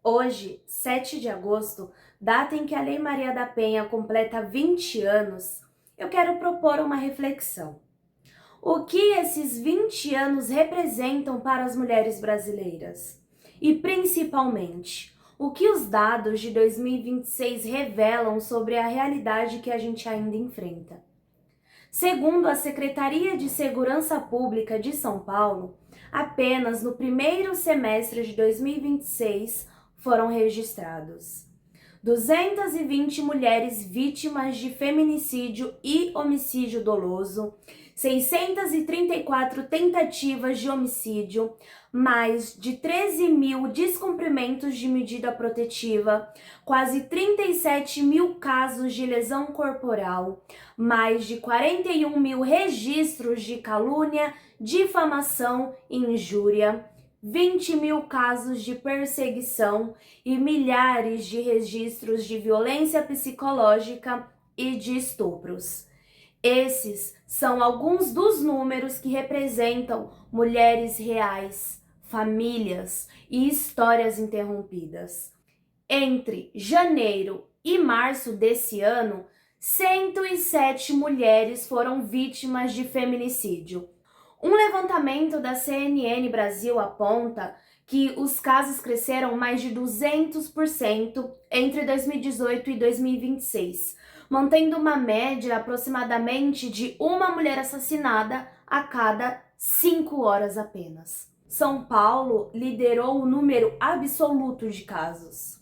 Hoje, 7 de agosto, data em que a Lei Maria da Penha completa 20 anos, eu quero propor uma reflexão. O que esses 20 anos representam para as mulheres brasileiras? E, principalmente, o que os dados de 2026 revelam sobre a realidade que a gente ainda enfrenta? Segundo a Secretaria de Segurança Pública de São Paulo, apenas no primeiro semestre de 2026 foram registrados 220 mulheres vítimas de feminicídio e homicídio doloso, 634 tentativas de homicídio, mais de 13 mil descumprimentos de medida protetiva, quase 37 mil casos de lesão corporal, mais de 41 mil registros de calúnia, difamação e injúria, 20 mil casos de perseguição e milhares de registros de violência psicológica e de estupros. Esses são alguns dos números que representam mulheres reais, famílias e histórias interrompidas. Entre janeiro e março desse ano, 107 mulheres foram vítimas de feminicídio. Um levantamento da CNN Brasil aponta que os casos cresceram mais de 200% entre 2018 e 2026, mantendo uma média aproximadamente de uma mulher assassinada a cada 5 horas apenas. São Paulo liderou o número absoluto de casos.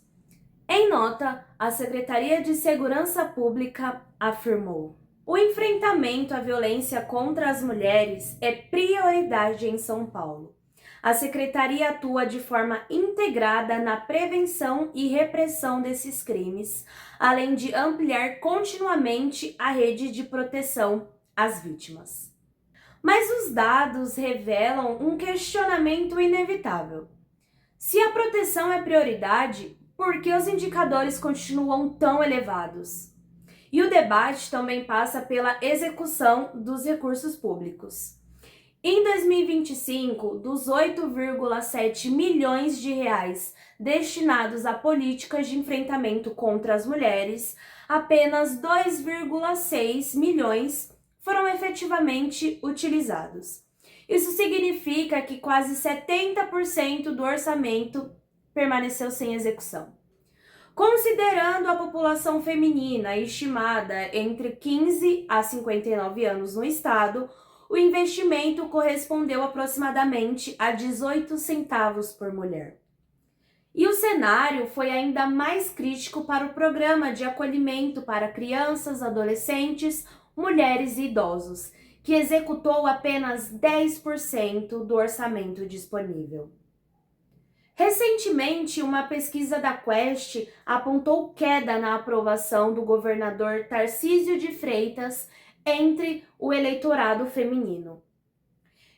Em nota, a Secretaria de Segurança Pública afirmou: o enfrentamento à violência contra as mulheres é prioridade em São Paulo. A Secretaria atua de forma integrada na prevenção e repressão desses crimes, além de ampliar continuamente a rede de proteção às vítimas. Mas os dados revelam um questionamento inevitável. Se a proteção é prioridade, por que os indicadores continuam tão elevados? E o debate também passa pela execução dos recursos públicos. Em 2025, dos 8,7 milhões de reais destinados a políticas de enfrentamento contra as mulheres, apenas 2,6 milhões foram efetivamente utilizados. Isso significa que quase 70% do orçamento permaneceu sem execução. Considerando a população feminina estimada entre 15 a 59 anos no estado, o investimento correspondeu aproximadamente a 18 centavos por mulher. E o cenário foi ainda mais crítico para o programa de acolhimento para crianças, adolescentes, mulheres e idosos, que executou apenas 10% do orçamento disponível. Recentemente, uma pesquisa da Quest apontou queda na aprovação do governador Tarcísio de Freitas entre o eleitorado feminino.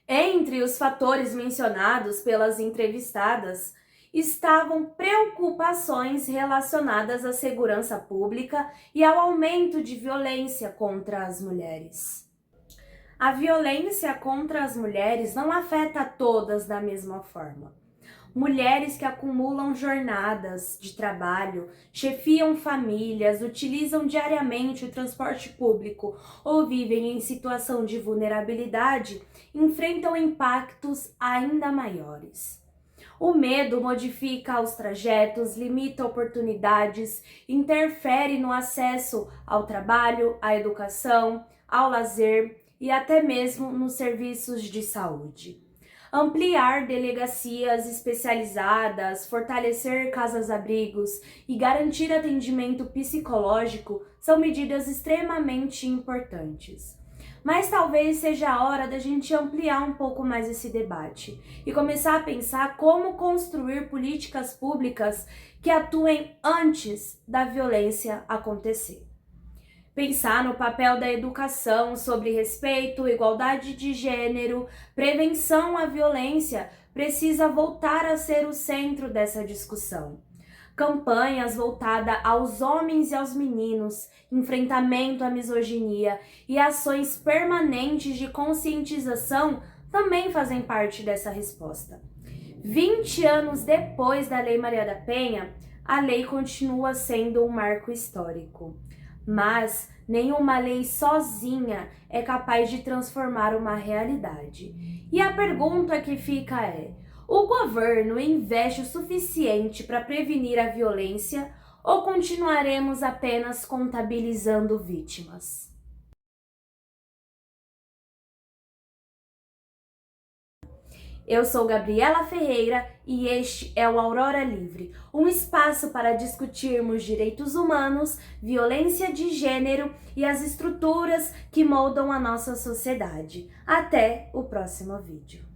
Entre os fatores mencionados pelas entrevistadas estavam preocupações relacionadas à segurança pública e ao aumento de violência contra as mulheres. A violência contra as mulheres não afeta todas da mesma forma. Mulheres que acumulam jornadas de trabalho, chefiam famílias, utilizam diariamente o transporte público ou vivem em situação de vulnerabilidade, enfrentam impactos ainda maiores. O medo modifica os trajetos, limita oportunidades, interfere no acesso ao trabalho, à educação, ao lazer e até mesmo nos serviços de saúde. Ampliar delegacias especializadas, fortalecer casas-abrigos e garantir atendimento psicológico são medidas extremamente importantes. Mas talvez seja a hora da gente ampliar um pouco mais esse debate e começar a pensar como construir políticas públicas que atuem antes da violência acontecer. Pensar no papel da educação sobre respeito, igualdade de gênero, prevenção à violência precisa voltar a ser o centro dessa discussão. Campanhas voltadas aos homens e aos meninos, enfrentamento à misoginia e ações permanentes de conscientização também fazem parte dessa resposta. 20 anos depois da Lei Maria da Penha, a lei continua sendo um marco histórico. Mas nenhuma lei sozinha é capaz de transformar uma realidade. E a pergunta que fica é: o governo investe o suficiente para prevenir a violência ou continuaremos apenas contabilizando vítimas? Eu sou Gabriela Ferreira e este é o Aurora Livre, um espaço para discutirmos direitos humanos, violência de gênero e as estruturas que moldam a nossa sociedade. Até o próximo vídeo.